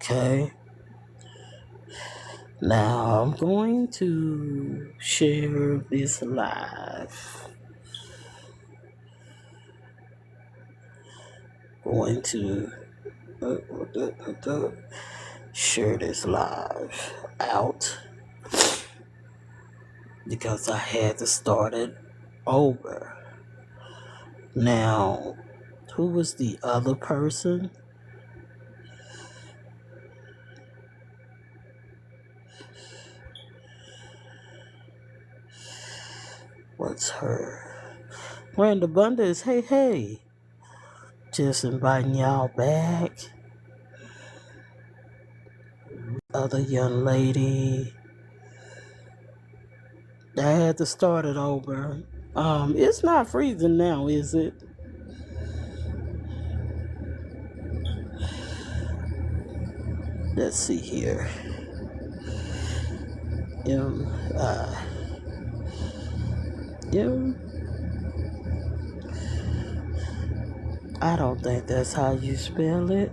Okay. Now I'm going to share this live. Going to share this live out because I had to start it over. Now, who was the other person? What's her? Brenda Bundes, hey. Just inviting y'all back. Other young lady. I had to start it over. It's not freezing now, is it? Let's see here. I don't think that's how you spell it.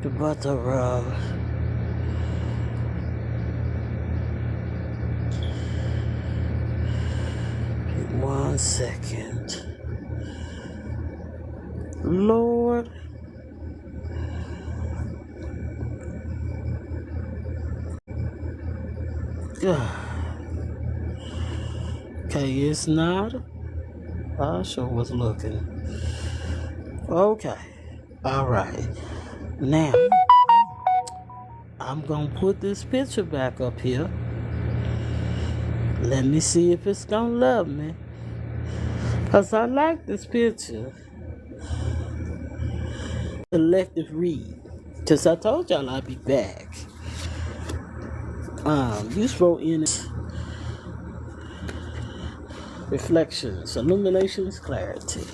But 1 second. Lord. Okay, it's not. I sure was looking. Okay. Alright. Now, I'm gonna put this picture back up here. Let me see if it's gonna love me. Because I like this picture. Selective read. Because I told y'all I'd be back. You throw in reflections, illuminations, clarity,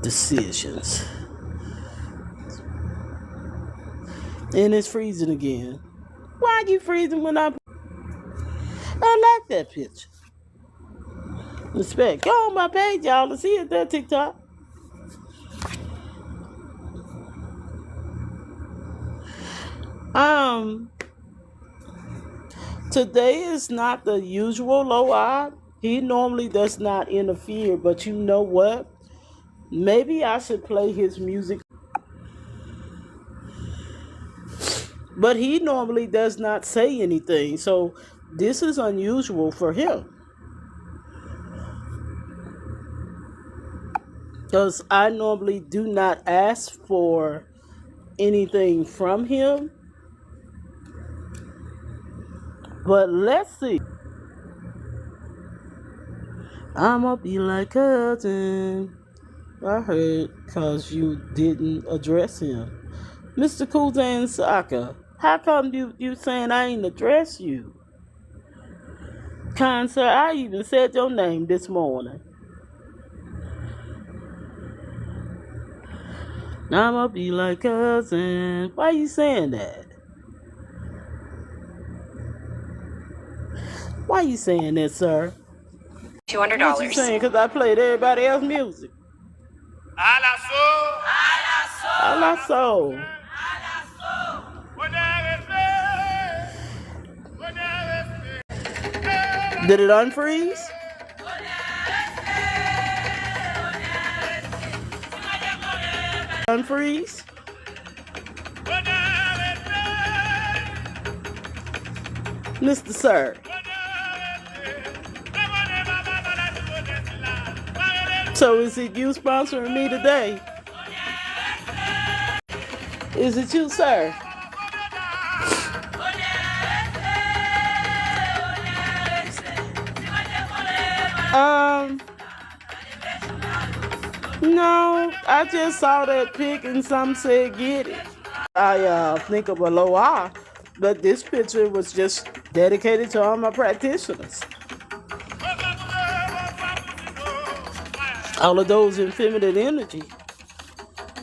decisions. And it's freezing again. Why are you freezing when I like that picture? Respect. Go on my page, y'all, to see it there, TikTok. Today is not the usual low. He normally does not interfere, but you know what? Maybe I should play his music. But he normally does not say anything, so this is unusual for him. Because I normally do not ask for anything from him. But let's see. I'ma be like cousin. I heard because you didn't address him. Mr. Kuzan Saka, how come you saying I ain't address you? Kind sir, I even said your name this morning. I'ma be like cousin. Why you saying that? Why you saying that, sir? $200. What you saying? Because I played everybody else's music. A la soul. Did it unfreeze? Unfreeze? Mr. Sir. So is it you sponsoring me today? Is it you, sir? No, I just saw that pic and some said get it. I think of a low R, but this picture was just dedicated to all my practitioners. All of those in feminine energy.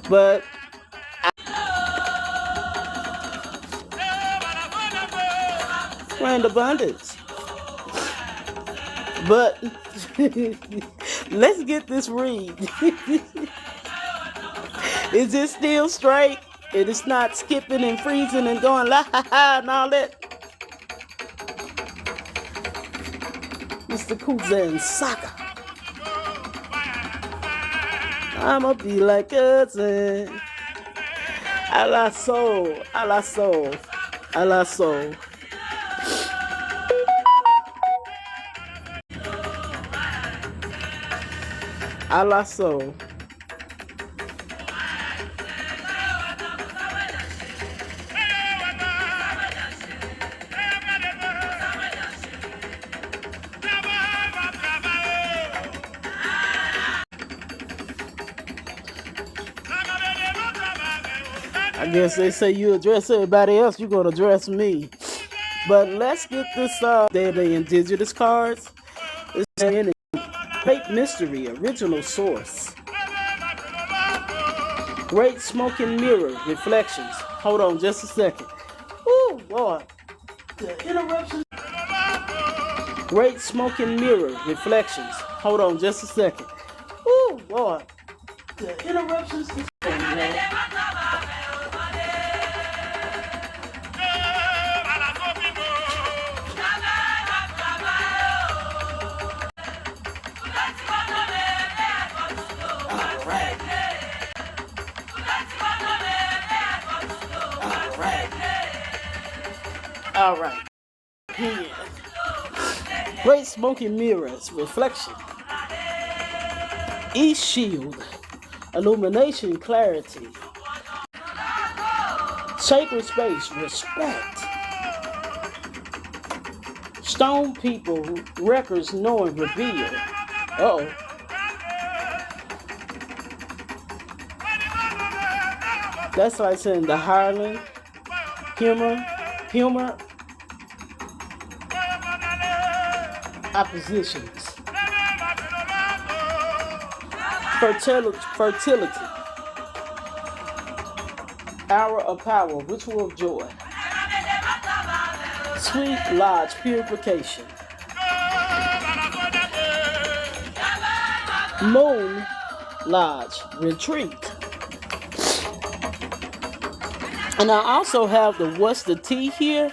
But and abundance. But let's get this read. Is it still straight? It is not skipping and freezing and going la ha ha and all that. Mr. Kuzan Saka. I'ma be like cousin. A la soul, a la soul, a la soul. A la soul. I guess they say you address everybody else, you're gonna address me. But let's get this they're the indigenous cards. It's saying Great Mystery, original source. Great Smoking Mirror, reflections. Hold on just a second. Ooh, Lord. The interruption. Great Smoking Mirror, reflections. Hold on just a second. Ooh, Lord. The interruptions. All right. Yeah. Great Smoking Mirrors, reflection. East Shield, illumination, clarity. Sacred space, respect. Stone people, records knowing, reveal. Uh-oh. That's like saying the Harlan, humor, oppositions, fertility, hour of power, ritual of joy, sweet lodge, purification, moon lodge, retreat. And I also have the what's the tea here.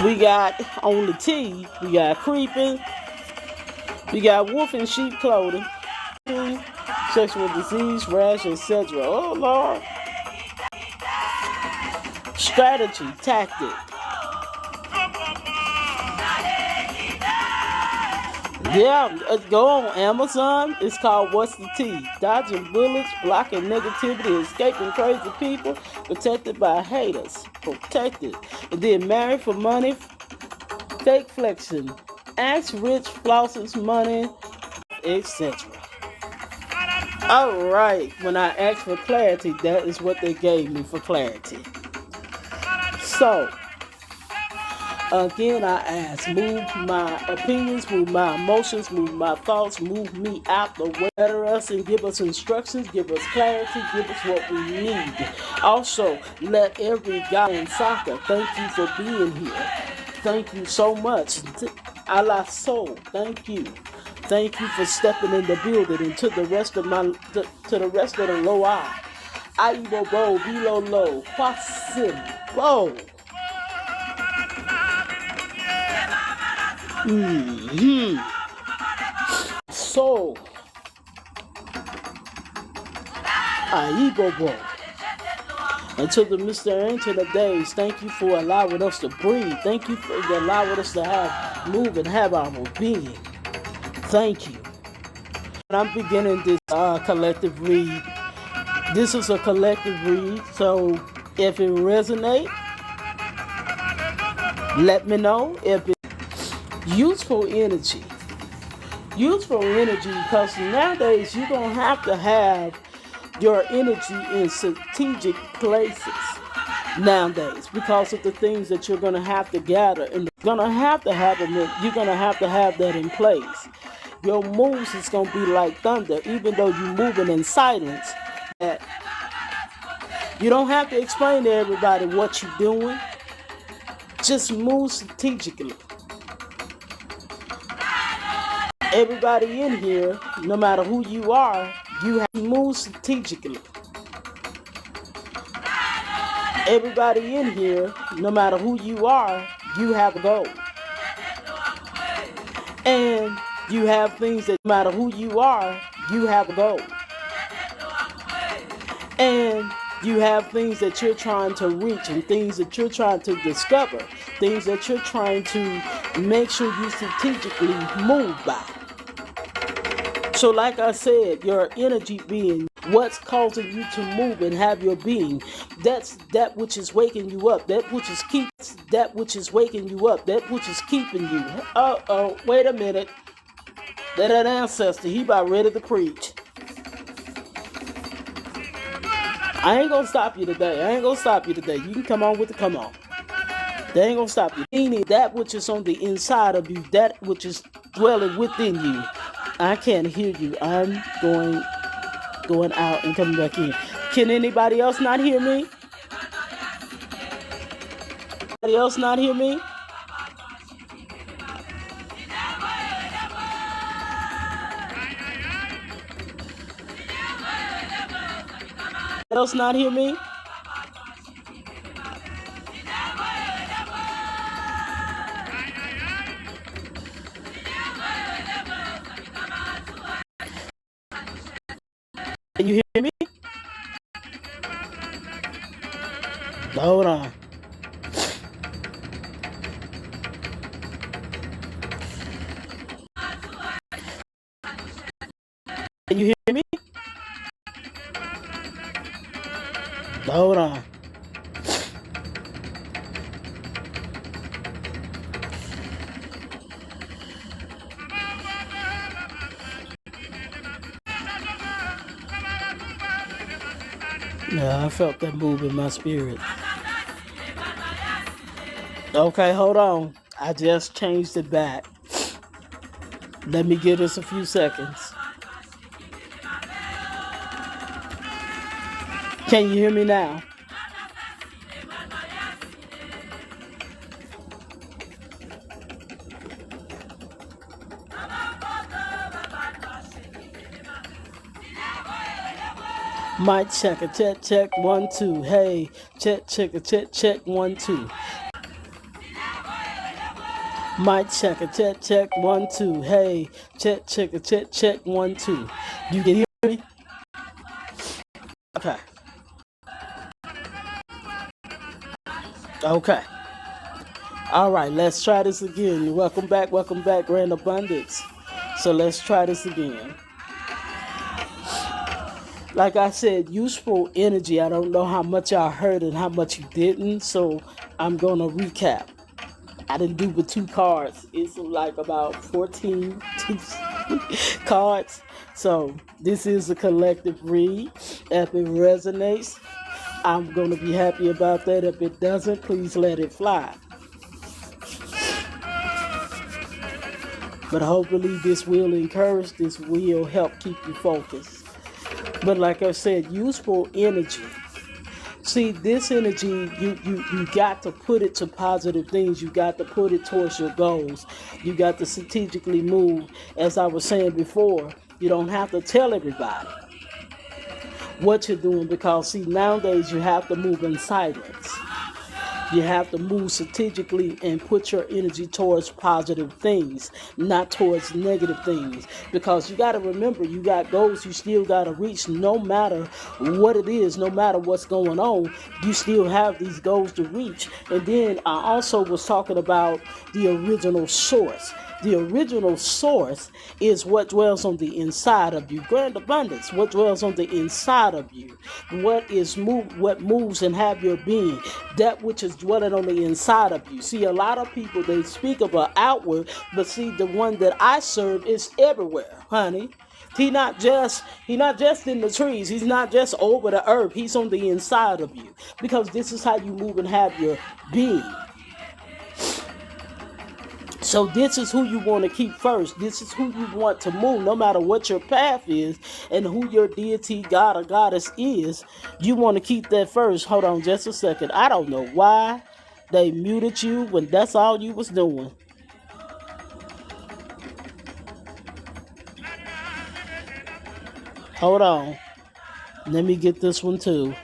We got on the T, we got creeping, we got wolf in sheep clothing, sexual disease, rash, etc. Oh Lord. Strategy, tactic. Yeah, go on Amazon. It's called What's the Tea? Dodging bullets, blocking negativity, escaping crazy people, protected by haters. Protected. And then married for money, fake flexing, acts rich, flosses money, etc. Alright, when I asked for clarity, that is what they gave me for clarity. So, again, I ask, move my opinions, move my emotions, move my thoughts, move me out the way. Better us and give us instructions, give us clarity, give us what we need. Also, let every guy in soccer, thank you for being here. Thank you so much. A la soul, thank you. Thank you for stepping in the building and to the rest of the rest of the low eye. Aibo bo, below low, kwasim, bo. So, Aibobo. And to the Mr. Ancient Days, thank you for allowing us to breathe. Thank you for allowing us to move and have our being. Thank you. And I'm beginning this collective read. This is a collective read, so if it resonates, let me know. If it's useful energy, because nowadays you're going to have your energy in strategic places nowadays because of the things that you're going to have to gather, and you're going to have to have that in place. Your moves is going to be like thunder, even though you're moving in silence. That you don't have to explain to everybody what you're doing. Just move strategically. Everybody in here, no matter who you are, you have to move strategically. Everybody in here, no matter who you are, you have a goal. And you have things that no matter who you are, you have a goal. And you have things that you're trying to reach and things that you're trying to discover, things that you're trying to make sure you strategically move by. So like I said, your energy being what's causing you to move and have your being. That's that which is waking you up. That which is waking you up. That which is keeping you. Uh-oh, wait a minute. That ancestor, he about ready to preach. I ain't gonna stop you today. You can come on with the come on. They ain't gonna stop you. Meaning that which is on the inside of you, that which is dwelling within you. I can't hear you. I'm going out and coming back in. Can anybody else not hear me? Anybody else not hear me? Else not hear me? Can you hear me? Hold on. Can you hear me? Hold on. Yeah, I felt that move in my spirit. Okay, hold on. I just changed it back. Let me give this a few seconds. Can you hear me now? Mic check, 1 2. Hey, check 1 2. Mic check 1 2. Hey, check 1 2. You can hear me? Okay. Okay. All right, let's try this again. Welcome back, Grand Abundance. So let's try this again. Like I said, useful energy. I don't know how much y'all heard and how much you didn't, so I'm going to recap. I didn't do but 2 cards. It's like about 14 cards. So this is a collective read. If it resonates, I'm going to be happy about that. If it doesn't, please let it fly. But hopefully this will encourage, this will help keep you focused. But like I said, useful energy. See, this energy, you got to put it to positive things. You got to put it towards your goals. You got to strategically move. As I was saying before, you don't have to tell everybody what you're doing because, see, nowadays you have to move in silence. You have to move strategically and put your energy towards positive things, not towards negative things. Because you got to remember, you got goals you still got to reach no matter what it is, no matter what's going on. You still have these goals to reach. And then I also was talking about the original source. The original source is what dwells on the inside of you. Grand abundance, what dwells on the inside of you. What moves and have your being. That which is dwelling on the inside of you. See, a lot of people, they speak about outward, but see, the one that I serve is everywhere, honey. He's not just in the trees. He's not just over the earth. He's on the inside of you. Because this is how you move and have your being. So this is who you want to keep first. This is who you want to move, no matter what your path is and who your deity, God or goddess is. You want to keep that first. Hold on just a second. I don't know why they muted you when that's all you was doing. Hold on. Let me get this one too.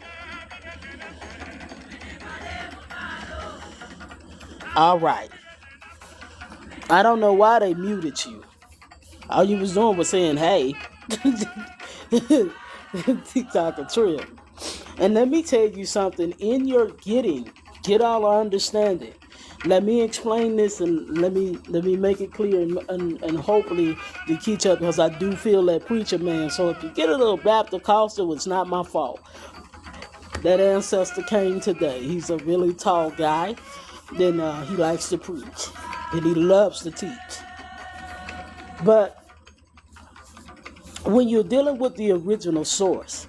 All right. I don't know why they muted you. All you was doing was saying, hey. TikTok a trip. And let me tell you something. In your get all our understanding. Let me explain this and let me make it clear and hopefully to catch up because I do feel that preacher man. So if you get a little Baptist Coastal, it's not my fault. That ancestor came today. He's a really tall guy. Then he likes to preach and he loves to teach. But when you're dealing with the original source,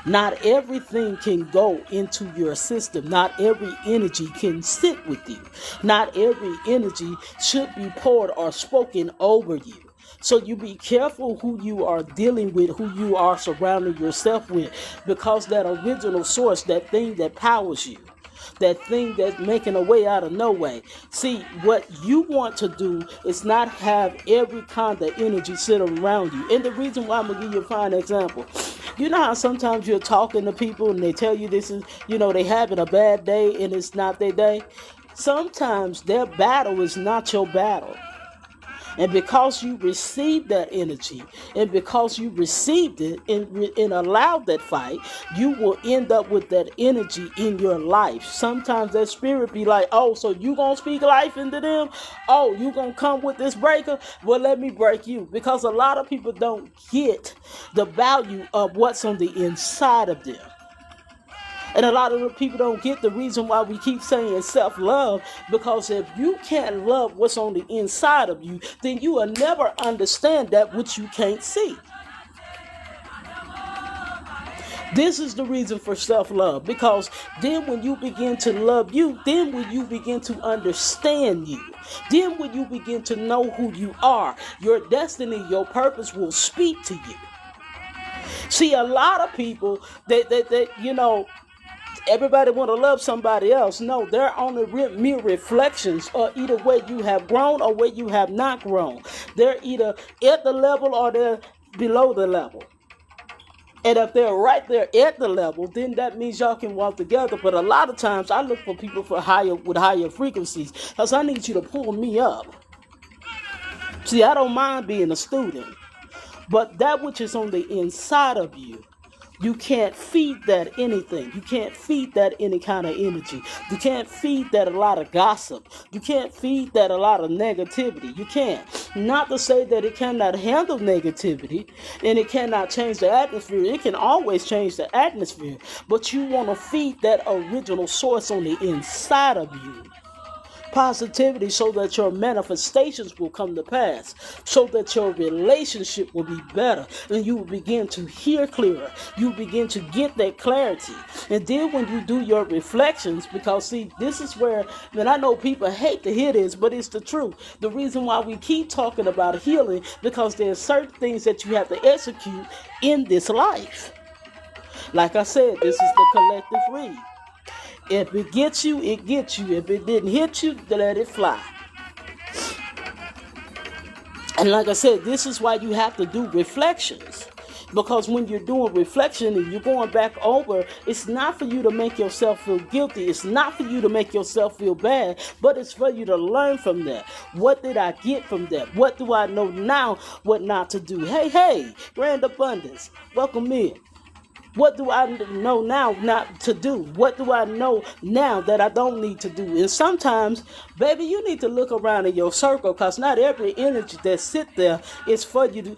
not everything can go into your system. Not every energy can sit with you. Not every energy should be poured or spoken over you. So you be careful who you are dealing with, who you are surrounding yourself with, because that original source, that thing that powers you, that thing that's making a way out of no way. See, what you want to do is not have every kind of energy sit around you. And the reason why I'm going to give you a fine example. You know how sometimes you're talking to people and they tell you this is, they having a bad day and it's not their day. Sometimes their battle is not your battle. And because you received that energy, and because you received it and allowed that fight, you will end up with that energy in your life. Sometimes that spirit be like, oh, so you gonna speak life into them? Oh, you gonna come with this breaker? Well, let me break you. Because a lot of people don't get the value of what's on the inside of them. And a lot of the people don't get the reason why we keep saying self-love, because if you can't love what's on the inside of you, then you will never understand that which you can't see. This is the reason for self-love, because then when you begin to love you, then when you begin to understand you, then when you begin to know who you are, your destiny, your purpose will speak to you. See, a lot of people, they everybody want to love somebody else. No, they're on the mere reflections of either where you have grown or where you have not grown. They're either at the level or they're below the level. And if they're right there at the level, then that means y'all can walk together. But a lot of times I look for people with higher frequencies, because I need you to pull me up. See, I don't mind being a student, but that which is on the inside of you, you can't feed that anything. You can't feed that any kind of energy. You can't feed that a lot of gossip. You can't feed that a lot of negativity. You can't. Not to say that it cannot handle negativity and it cannot change the atmosphere. It can always change the atmosphere. But you want to feed that original source on the inside of you. Positivity, so that your manifestations will come to pass, so that your relationship will be better, and you will begin to hear clearer. You begin to get that clarity. And then when you do your reflections, because see, this is where, and I know people hate to hear this, but it's the truth. The reason why we keep talking about healing, because there's certain things that you have to execute in this life. Like I said, this is the collective read. If it gets you, it gets you. If it didn't hit you, then let it fly. And like I said, this is why you have to do reflections. Because when you're doing reflection and you're going back over, it's not for you to make yourself feel guilty. It's not for you to make yourself feel bad, but it's for you to learn from that. What did I get from that? What do I know now what not to do? Hey, Grand Abundance, welcome in. What do I know now not to do? What do I know now that I don't need to do? And sometimes, baby, you need to look around in your circle, because not every energy that sit there is for you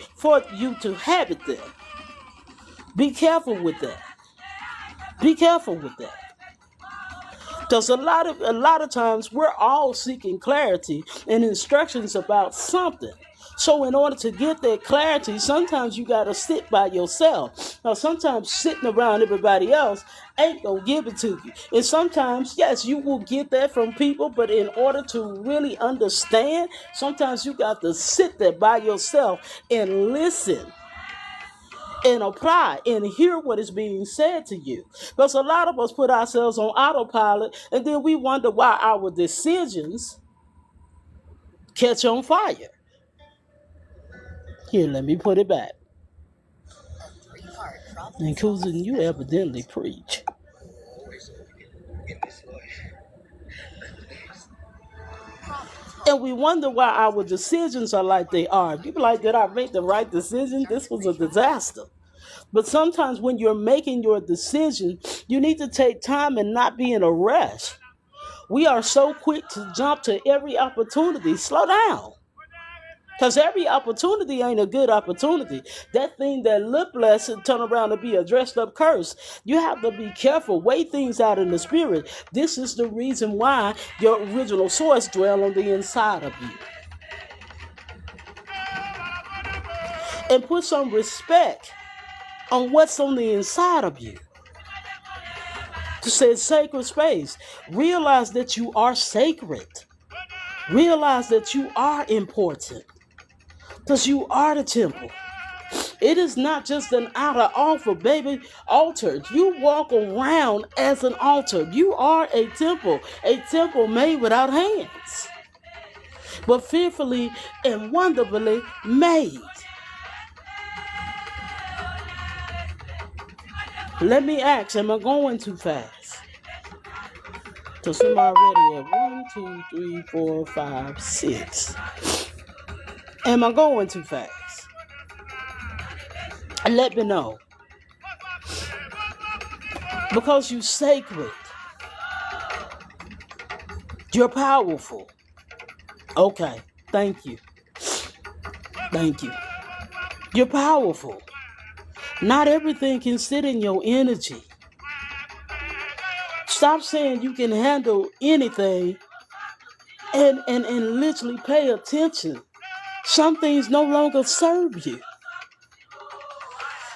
to have it there. Be careful with that. Be careful with that. Because a lot of times we're all seeking clarity and instructions about something. So in order to get that clarity, sometimes you got to sit by yourself. Now, sometimes sitting around everybody else ain't going to give it to you. And sometimes, yes, you will get that from people, but in order to really understand, sometimes you got to sit there by yourself and listen and apply and hear what is being said to you. Because a lot of us put ourselves on autopilot, and then we wonder why our decisions catch on fire. Here, let me put it back. And Cousin, you evidently preach. And we wonder why our decisions are like they are. People like, did I make the right decision? This was a disaster. But sometimes when you're making your decision, you need to take time and not be in a rush. We are so quick to jump to every opportunity. Slow down. Because every opportunity ain't a good opportunity. That thing that look blessed turn around to be a dressed up curse. You have to be careful. Weigh things out in the spirit. This is the reason why your original source dwell on the inside of you. And put some respect on what's on the inside of you. To say sacred space. Realize that you are sacred. Realize that you are important. Because you are the temple. It is not just an outer altar. You walk around as an altar. You are a temple made without hands, but fearfully and wonderfully made. Let me ask, am I going too fast? Because I'm already at 1, 2, 3, 4, 5, 6. Am I going too fast? Let me know. Because you're sacred. You're powerful. Okay, thank you. Thank you. You're powerful. Not everything can sit in your energy. Stop saying you can handle anything and literally pay attention. Some things no longer serve you.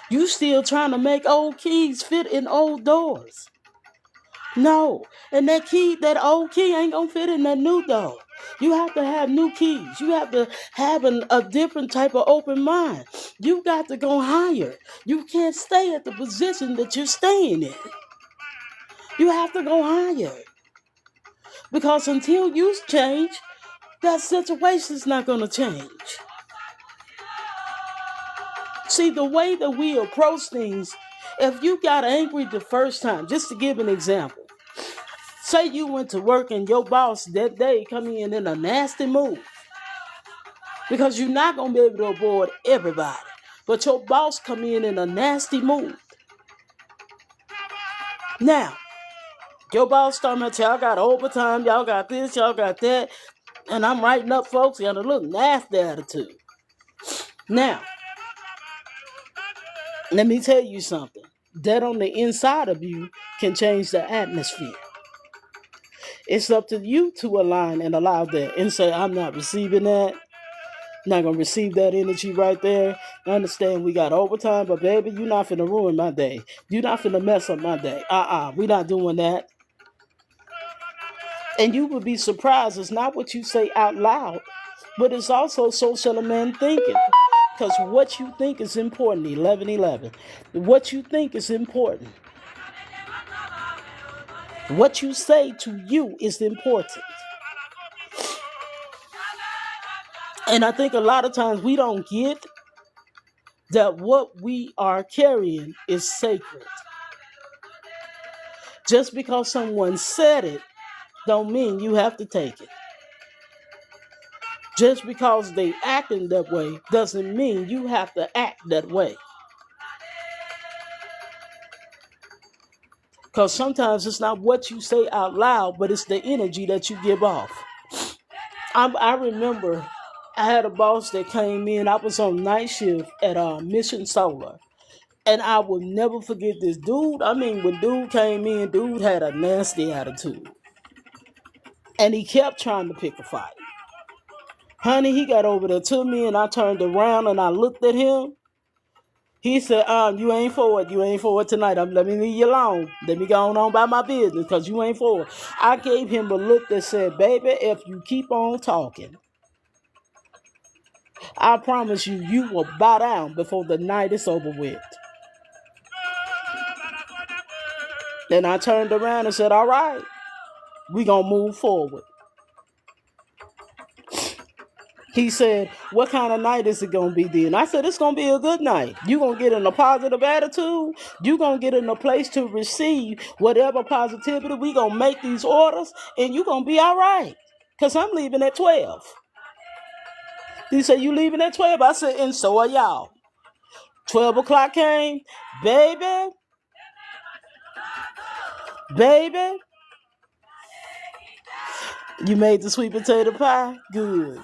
You still trying to make old keys fit in old doors. No. And that old key ain't gonna fit in that new door. You have to have new keys. You have to have a different type of open mind. You got to go higher. You can't stay at the position that you're staying in. You have to go higher. Because until you change, that situation's not gonna change. See, the way that we approach things, if you got angry the first time, just to give an example, say you went to work and your boss that day come in a nasty mood, because you're not going to be able to avoid everybody, but your boss come in a nasty mood. Now, your boss talking about y'all got overtime, y'all got this, y'all got that, and I'm writing up folks got a little nasty attitude. Now, let me tell you something. That on the inside of you can change the atmosphere. It's up to you to align and allow that and say, I'm not receiving that. Not going to receive that energy right there. I understand we got overtime, but baby, you're not finna ruin my day. You're not finna mess up my day. We're not doing that. And you would be surprised. It's not what you say out loud, but it's also so shall a man thinking. Because what you think is important, 11:11. What you think is important. What you say to you is important. And I think a lot of times we don't get that what we are carrying is sacred. Just because someone said it, don't mean you have to take it. Just because they acting that way doesn't mean you have to act that way. Because sometimes it's not what you say out loud, but it's the energy that you give off. I remember I had a boss that came in. I was on night shift at Mission Solar. And I will never forget this dude. I mean, when dude came in, dude had a nasty attitude. And he kept trying to pick a fight. Honey, he got over there to me and I turned around and I looked at him. He said, you ain't for it. You ain't for it tonight. Let me leave you alone. Let me go on by my business because you ain't for it. I gave him a look that said, baby, if you keep on talking, I promise you, you will bow down before the night is over with. Then I turned around and said, all right, we going to move forward. He said, what kind of night is it going to be then? I said, it's going to be a good night. You're going to get in a positive attitude. You're going to get in a place to receive whatever positivity. We're going to make these orders and you're going to be all right. Because I'm leaving at 12. He said, you leaving at 12? I said, and so are y'all. 12 o'clock came. Baby. You made the sweet potato pie? Good.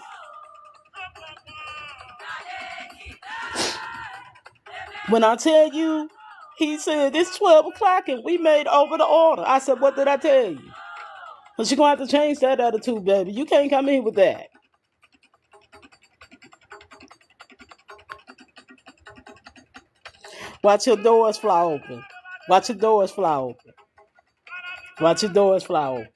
When I tell you, he said, it's 12 o'clock and we made over the order. I said, what did I tell you? But you're going to have to change that attitude, baby. You can't come in with that. Watch your doors fly open. Watch your doors fly open. Watch your doors fly open.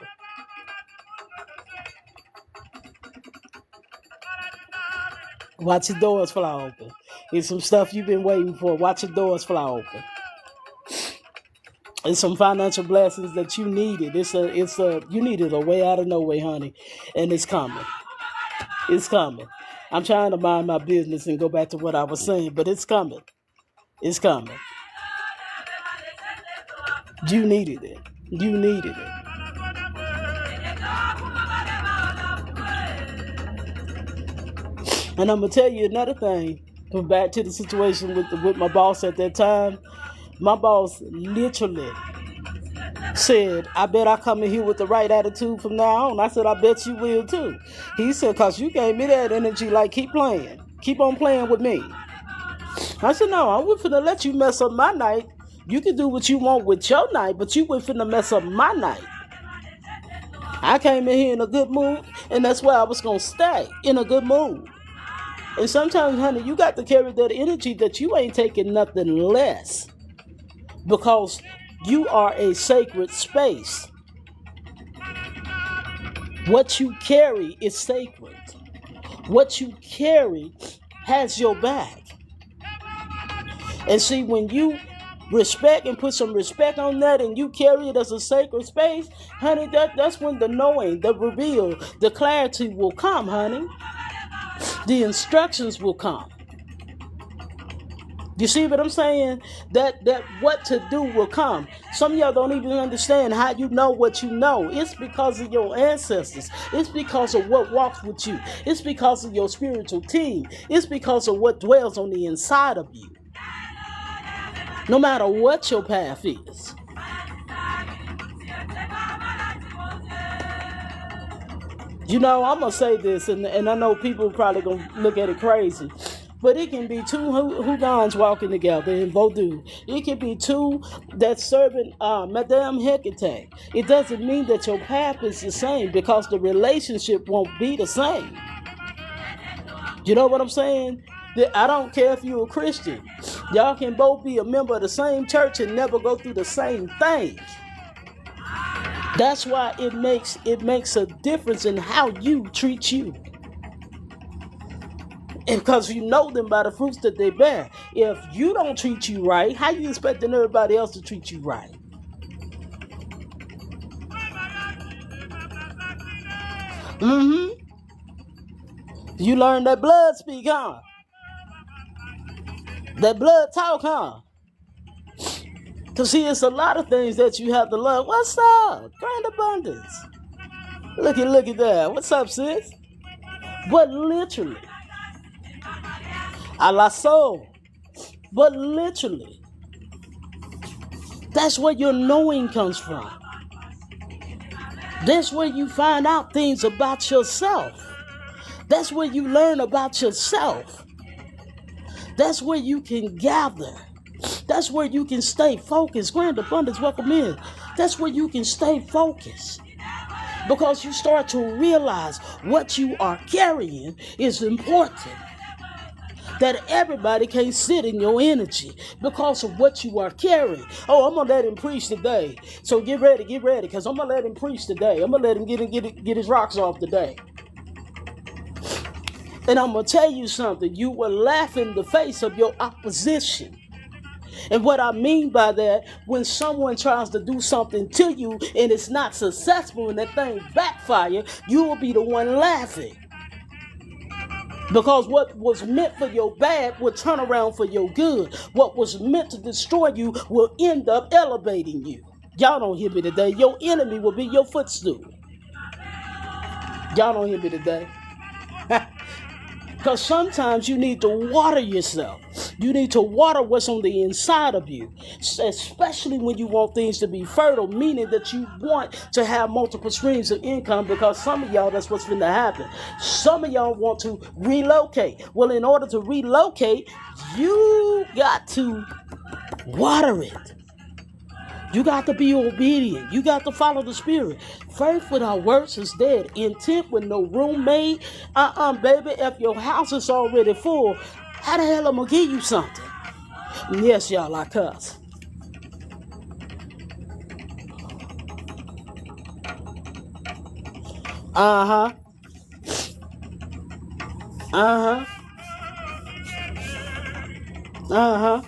Watch your doors fly open. It's some stuff you've been waiting for. Watch your doors fly open. It's some financial blessings that you needed. You needed a way out of no way, honey. And it's coming. It's coming. I'm trying to mind my business and go back to what I was saying, but it's coming. It's coming. You needed it. You needed it. And I'm going to tell you another thing. Go back to the situation with my boss at that time. My boss literally said, I bet I come in here with the right attitude from now on. I said, I bet you will too. He said, because you gave me that energy, like, keep playing. Keep on playing with me. I said, no, I wasn't finna let you mess up my night. You can do what you want with your night, but you wasn't finna mess up my night. I came in here in a good mood, and that's where I was going to stay, in a good mood. And sometimes, honey, you got to carry that energy that you ain't taking nothing less, because you are a sacred space. What you carry is sacred. What you carry has your back. And see, when you respect and put some respect on that and you carry it as a sacred space, honey, that's when the knowing, the reveal, the clarity will come, honey. The instructions will come. You see what I'm saying? That what to do will come. Some of y'all don't even understand how you know what you know. It's because of your ancestors. It's because of what walks with you. It's because of your spiritual team. It's because of what dwells on the inside of you. No matter what your path is. You know, I'm going to say this, and I know people are probably going to look at it crazy, but it can be two Houdans walking together in Vodou. It can be two that's serving Madame Hecate. It doesn't mean that your path is the same, because the relationship won't be the same. You know what I'm saying? I don't care if you're a Christian. Y'all can both be a member of the same church and never go through the same thing. That's why it makes a difference in how you treat you. And because you know them by the fruits that they bear. If you don't treat you right, how you expecting everybody else to treat you right? You learn that blood speak, huh? That blood talk, huh? Because see, it's a lot of things that you have to love. What's up? Grand abundance. Look at that. What's up, sis? But literally, a la soul. But literally, that's where your knowing comes from. That's where you find out things about yourself. That's where you learn about yourself. That's where you can gather. That's where you can stay focused. Grand abundance, welcome in. That's where you can stay focused. Because you start to realize what you are carrying is important. That everybody can't sit in your energy because of what you are carrying. Oh, I'm going to let him preach today. So get ready, because I'm going to let him preach today. I'm going to let him get his rocks off today. And I'm going to tell you something. You will laugh in the face of your opposition. And what I mean by that, when someone tries to do something to you and it's not successful and that thing backfire, you will be the one laughing. Because what was meant for your bad will turn around for your good. What was meant to destroy you will end up elevating you. Y'all don't hear me today. Your enemy will be your footstool. Y'all don't hear me today. Because sometimes you need to water yourself. You need to water what's on the inside of you, especially when you want things to be fertile, meaning that you want to have multiple streams of income, because some of y'all, that's what's going to happen. Some of y'all want to relocate. Well, in order to relocate, you got to water it. You got to be obedient. You got to follow the Spirit. Faith without works is dead. Intent with no room made. Baby, if your house is already full, how the hell am I going to give you something? And yes, y'all, I cuss. Uh-huh. Uh-huh. Uh-huh.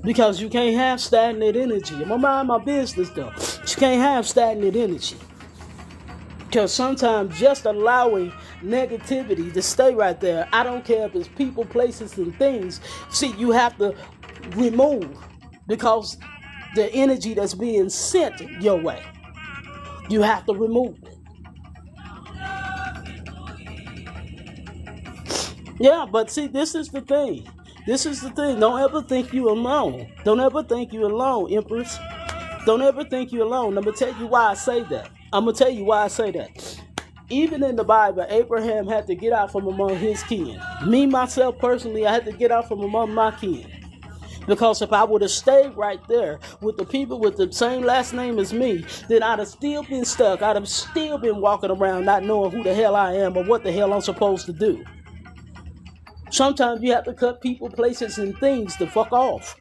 Because you can't have stagnant energy. I'm going to mind my business, though. You can't have stagnant energy. Because sometimes just allowing negativity to stay right there, I don't care if it's people, places, and things. See, you have to remove, because the energy that's being sent your way, you have to remove it. Yeah, but see, this is the thing. This is the thing. Don't ever think you alone. Don't ever think you alone, Empress. Don't ever think you're alone. I'm going to tell you why I say that. Even in the Bible, Abraham had to get out from among his kin. Me, myself, personally, I had to get out from among my kin. Because if I would have stayed right there with the people with the same last name as me, then I'd have still been stuck. I'd have still been walking around not knowing who the hell I am or what the hell I'm supposed to do. Sometimes you have to cut people, places, and things to fuck off.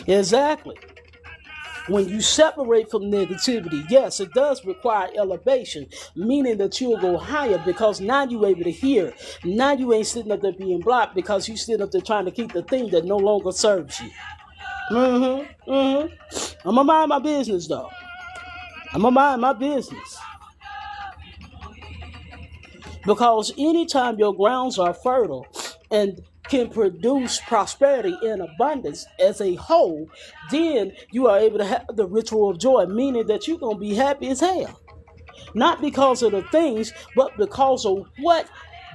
Exactly. When you separate from negativity, yes, it does require elevation, meaning that you'll go higher, because now you're able to hear. Now you ain't sitting up there being blocked because you sit up there trying to keep the thing that no longer serves you. I'm going to mind my business, though. I'm going to mind my business. Because anytime your grounds are fertile and can produce prosperity and abundance as a whole, then you are able to have the ritual of joy, meaning that you're going to be happy as hell. Not because of the things, but because of what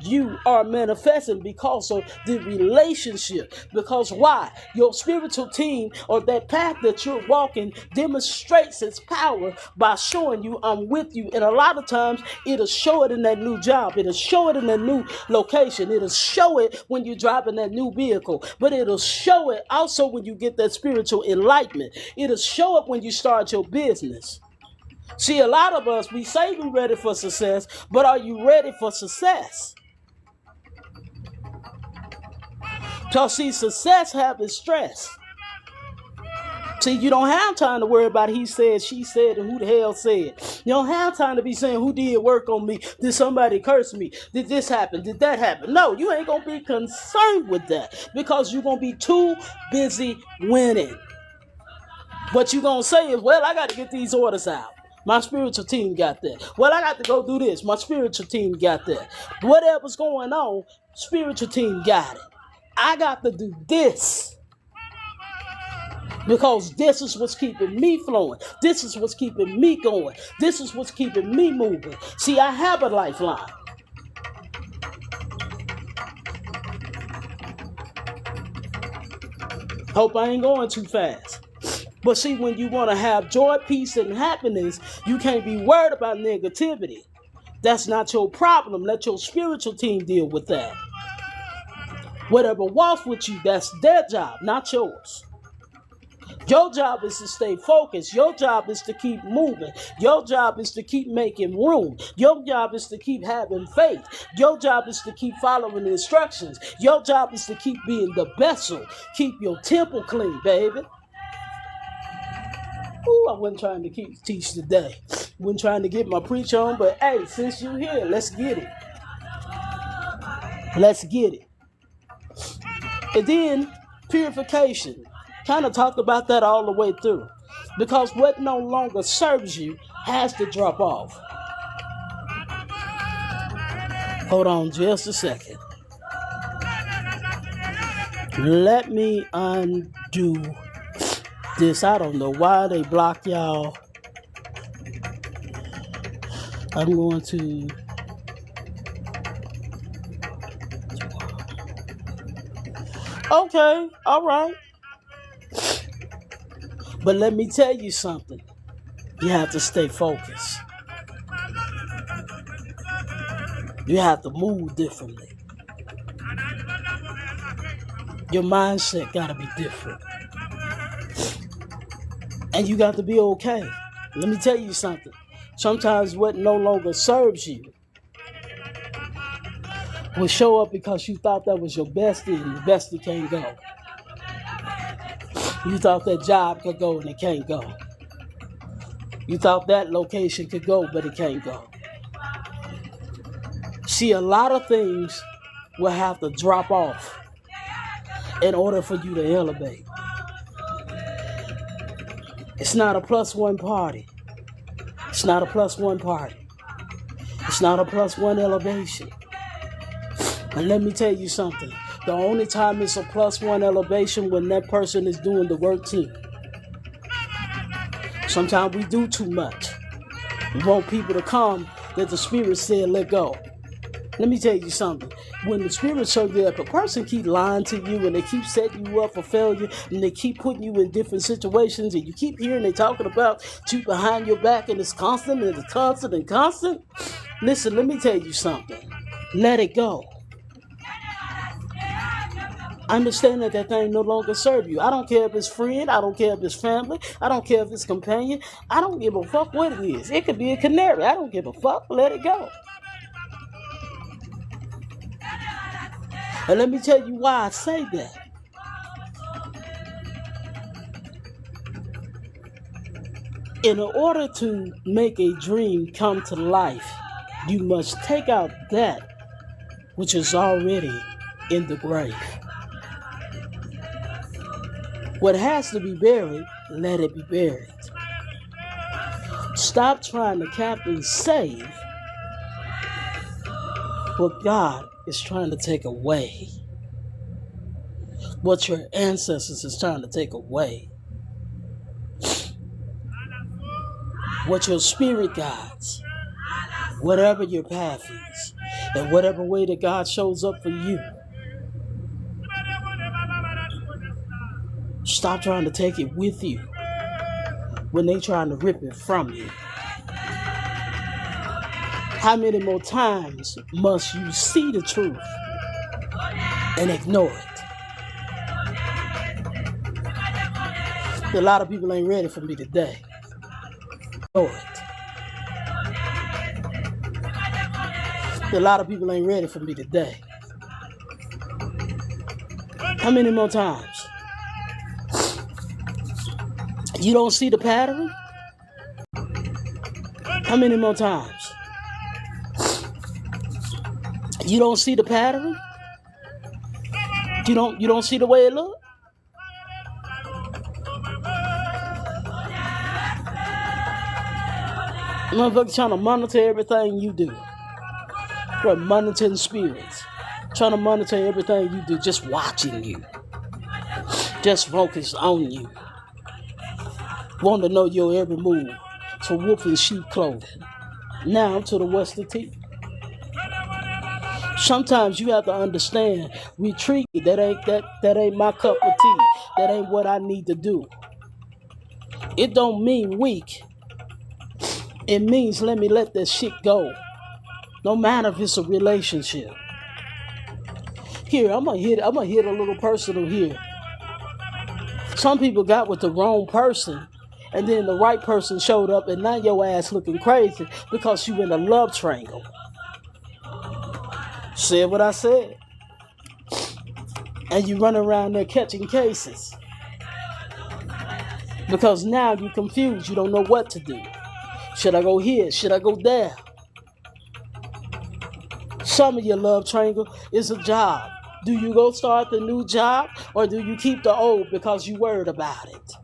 you are manifesting, because of the relationship. Because why? Your spiritual team, or that path that you're walking, demonstrates its power by showing you I'm with you. And a lot of times it'll show it in that new job. It'll show it in that new location. It'll show it when you're driving that new vehicle. But it'll show it also when you get that spiritual enlightenment. It'll show it when you start your business. See, a lot of us, we say we're ready for success, but are you ready for success? Because, see, success having stress. See, you don't have time to worry about he said, she said, and who the hell said. You don't have time to be saying who did work on me. Did somebody curse me? Did this happen? Did that happen? No, you ain't going to be concerned with that, because you're going to be too busy winning. What you're going to say is, well, I got to get these orders out. My spiritual team got that. Well, I got to go do this. My spiritual team got that. Whatever's going on, spiritual team got it. I got to do this, because this is what's keeping me flowing. This is what's keeping me going. This is what's keeping me moving. See, I have a lifeline. Hope I ain't going too fast. But see, when you want to have joy, peace, and happiness, you can't be worried about negativity. That's not your problem. Let your spiritual team deal with that. Whatever walks with you, that's their job, not yours. Your job is to stay focused. Your job is to keep moving. Your job is to keep making room. Your job is to keep having faith. Your job is to keep following the instructions. Your job is to keep being the vessel. Keep your temple clean, baby. Ooh, I wasn't trying to teach today. Wasn't trying to get my preach on, but hey, since you're here, let's get it. Let's get it. And then purification. Kind of talked about that all the way through. Because what no longer serves you has to drop off. Hold on just a second. Let me undo this. I don't know why they block y'all. I'm going to... Okay, all right. But let me tell you something. You have to stay focused. You have to move differently. Your mindset got to be different. And you got to be okay. Let me tell you something. Sometimes what no longer serves you will show up because you thought that was your bestie and the bestie can't go. You thought that job could go and it can't go. You thought that location could go, but it can't go. See, a lot of things will have to drop off in order for you to elevate. It's not a +1 party. It's not a +1 party. It's not a +1 elevation. And let me tell you something. The only time it's a +1 elevation when that person is doing the work too. Sometimes we do too much. We want people to come that the Spirit said let go. Let me tell you something. When the Spirit shows you up, a person keep lying to you and they keep setting you up for failure and they keep putting you in different situations and you keep hearing they talking about you behind your back and it's constant and it's constant and constant. Listen, let me tell you something. Let it go. Understand that that thing no longer serve you. I don't care if it's friend. I don't care if it's family. I don't care if it's companion. I don't give a fuck what it is. It could be a canary. I don't give a fuck. Let it go. And let me tell you why I say that. In order to make a dream come to life, you must take out that which is already in the grave. What has to be buried, let it be buried. Stop trying to captain save what God is trying to take away. What your ancestors is trying to take away. What your spirit guides. Whatever your path is. And whatever way that God shows up for you. Stop trying to take it with you when they trying to rip it from you. How many more times must you see the truth and ignore it? A lot of people ain't ready for me today. Ignore it. A lot of people ain't ready for me today. How many more times? You don't see the pattern? How many more times? You don't see the pattern? You don't see the way it look? Motherfuckers trying to monitor everything you do. You're monitoring spirits. Trying to monitor everything you do, just watching you. Just focused on you. Want to know your every move. So wolf in sheep clothing. Now to the Western tea. Sometimes you have to understand, retreat. That ain't my cup of tea. That ain't what I need to do. It don't mean weak. It means let me let that shit go. No matter if it's a relationship. Here, I'm gonna hit a little personal here. Some people got with the wrong person. And then the right person showed up and now your ass looking crazy because you in a love triangle. Said what I said. And you run around there catching cases. Because now you're confused. You don't know what to do. Should I go here? Should I go there? Some of your love triangle is a job. Do you go start the new job or do you keep the old because you worried about it?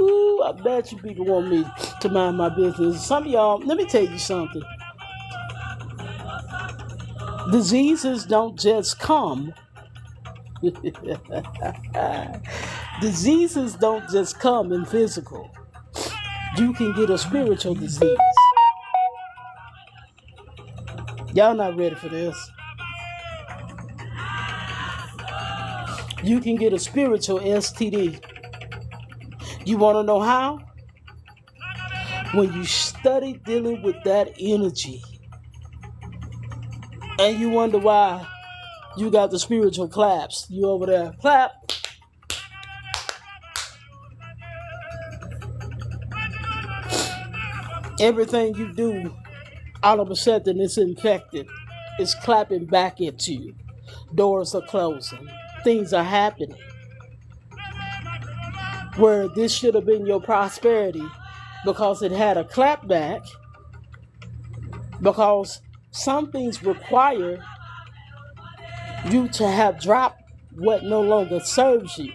Ooh, I bet you people want me to mind my business. Some of y'all, let me tell you something. Diseases don't just come Diseases don't just come in physical. You can get a spiritual disease. Y'all not ready for this. You can get a spiritual STD. You want to know how? When you study dealing with that energy and you wonder why you got the spiritual claps. You over there, clap. Everything you do, all of a sudden it's infected. It's clapping back at you. Doors are closing. Things are happening. Where this should have been your prosperity because it had a clap back. Because some things require you to have dropped what no longer serves you.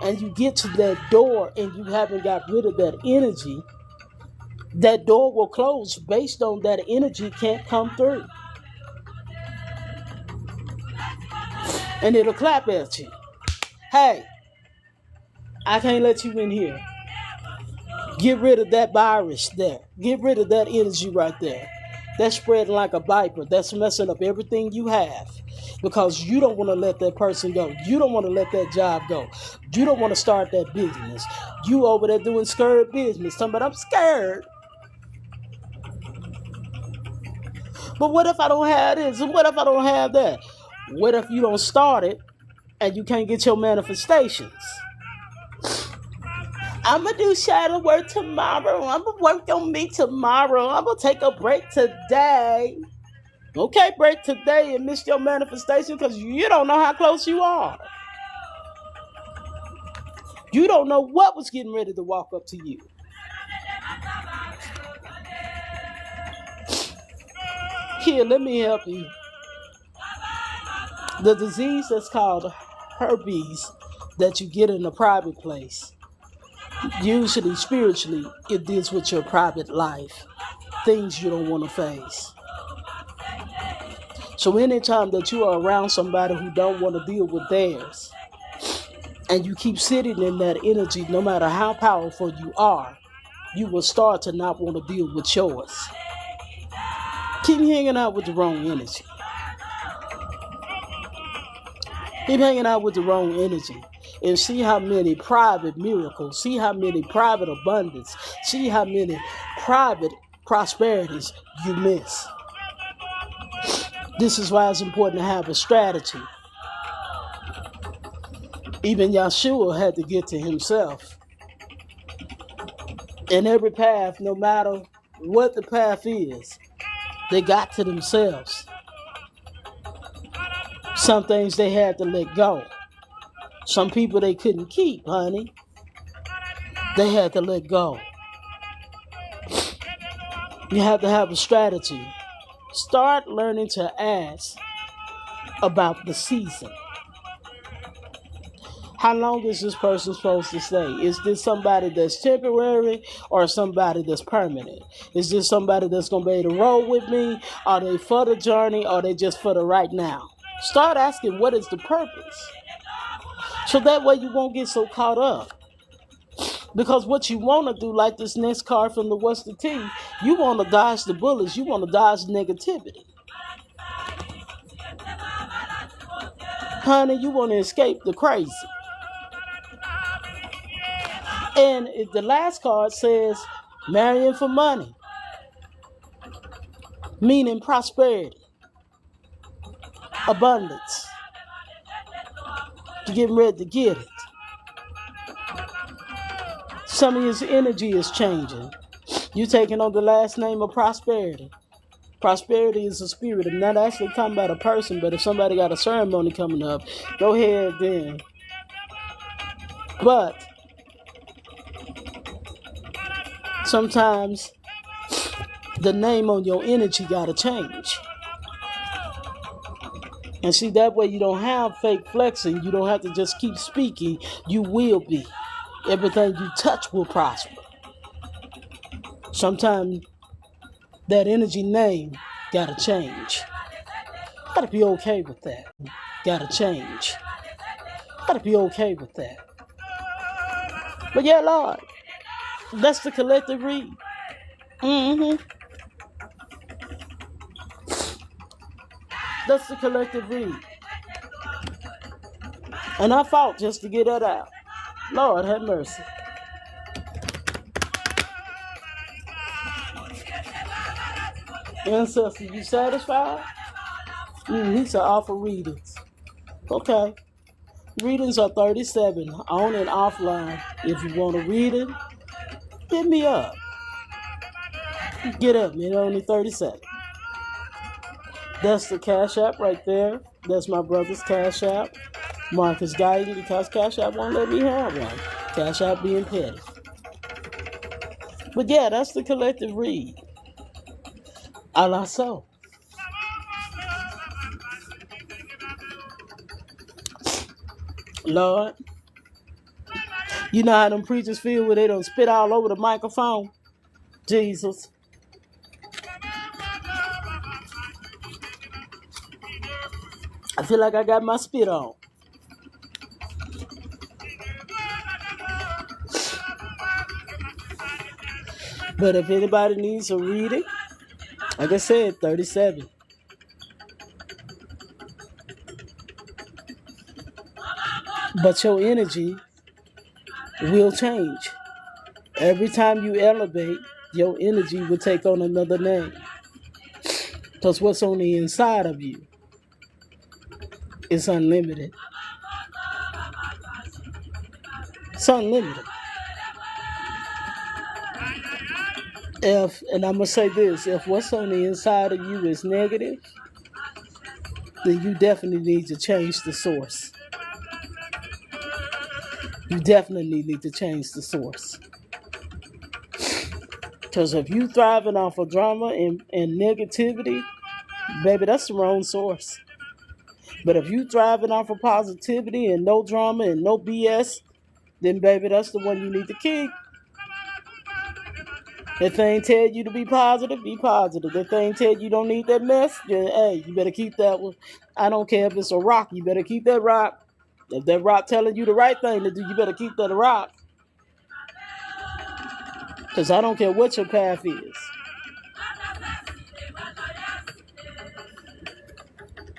And you get to that door and you haven't got rid of that energy. That door will close based on that energy can't come through. And it'll clap at you. Hey, I can't let you in here. Get rid of that virus there. Get rid of that energy right there. That's spreading like a viper. That's messing up everything you have. Because you don't want to let that person go. You don't want to let that job go. You don't want to start that business. You over there doing scared business. Somebody, I'm scared. But what if I don't have this? And what if I don't have that? What if you don't start it and you can't get your manifestations? I'm going to do shadow work tomorrow. I'm going to work on me tomorrow. I'm going to take a break today. Okay, break today and miss your manifestation because you don't know how close you are. You don't know what was getting ready to walk up to you. Here, let me help you. The disease that's called herpes that you get in a private place, usually spiritually, it deals with your private life, things you don't want to face. So anytime that you are around somebody who don't want to deal with theirs, and you keep sitting in that energy, no matter how powerful you are, you will start to not want to deal with yours. Keep hanging out with the wrong energy. Keep hanging out with the wrong energy. And see how many private miracles, see how many private abundance, see how many private prosperities you miss. This is why it's important to have a strategy. Even Yeshua had to get to himself. In every path, no matter what the path is, they got to themselves. Some things they had to let go. Some people they couldn't keep, honey. They had to let go. You have to have a strategy. Start learning to ask about the season. How long is this person supposed to stay? Is this somebody that's temporary or somebody that's permanent? Is this somebody that's going to be able to roll with me? Are they for the journey or are they just for the right now? Start asking what is the purpose. So that way you won't get so caught up. Because what you want to do, like this next card from the What's the Tea, you want to dodge the bullets. You want to dodge negativity. Honey, you want to escape the crazy. And the last card says, marrying for money. Meaning prosperity. Abundance. You're getting ready to get it. Some of his energy is changing. You taking on the last name of prosperity. Prosperity is a spirit. I'm not actually talking about a person, but if somebody got a ceremony coming up, go ahead then. But sometimes the name on your energy got to change. And see, that way you don't have fake flexing. You don't have to just keep speaking. You will be. Everything you touch will prosper. Sometimes that energy name got to change. Got to be okay with that. Got to change. Gotta be okay with that. But yeah, Lord, that's the collective read. That's the collective read. And I fought just to get that out. Lord have mercy. Ancestor, you satisfied? He said offer readings. Okay. Readings are 37, on and offline. If you want a reading, hit me up. Get up, man. Only 37. That's the Cash App right there. That's my brother's Cash App. Marcus Guyton, because Cash App won't let me have one. Cash App being petty. But yeah, that's the collective read. A la so. Lord, you know how them preachers feel where they don't spit all over the microphone? Jesus. I feel like I got my spit on. But if anybody needs a reading, like I said, 37. But your energy will change. Every time you elevate, your energy will take on another name. Because what's on the inside of you is unlimited. It's unlimited. And I'm going to say this, if what's on the inside of you is negative, then you definitely need to change the source. You definitely need to change the source. Because if you thriving off of drama and negativity, baby, that's the wrong source. But if you thriving off of positivity and no drama and no BS, then baby, that's the one you need to keep. If thing tell you to be positive, be positive. If thing tell you don't need that mess, then hey, you better keep that one. I don't care if it's a rock, you better keep that rock. If that rock telling you the right thing to do, you better keep that rock. Because I don't care what your path is.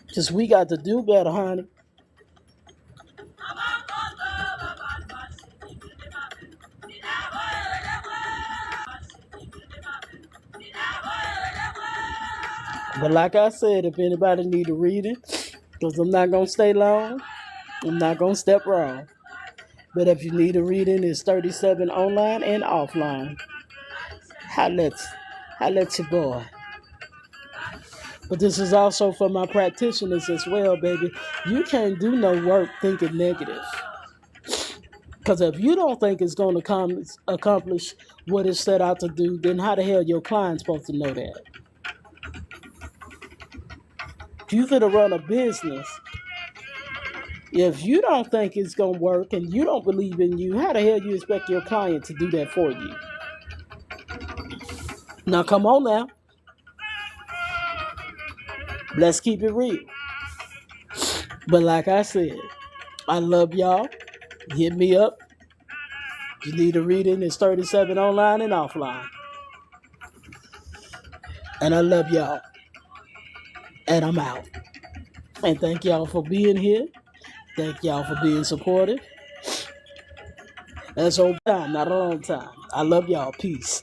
Because we got to do better, honey. But like I said, if anybody need a reading, because I'm not going to stay long, I'm not going to step wrong. But if you need a reading, it's 37 online and offline. Holla at your boy. But this is also for my practitioners as well, baby. You can't do no work thinking negative. Because if you don't think it's going to accomplish what it's set out to do, then how the hell your client's supposed to know that? You finna run a business. If you don't think it's going to work and you don't believe in you, how the hell you expect your client to do that for you? Now, come on now. Let's keep it real. But like I said, I love y'all. Hit me up. If you need a reading, it's 37 online and offline. And I love y'all. And I'm out. And thank y'all for being here. Thank y'all for being supportive. That's old time, not a long time. I love y'all. Peace.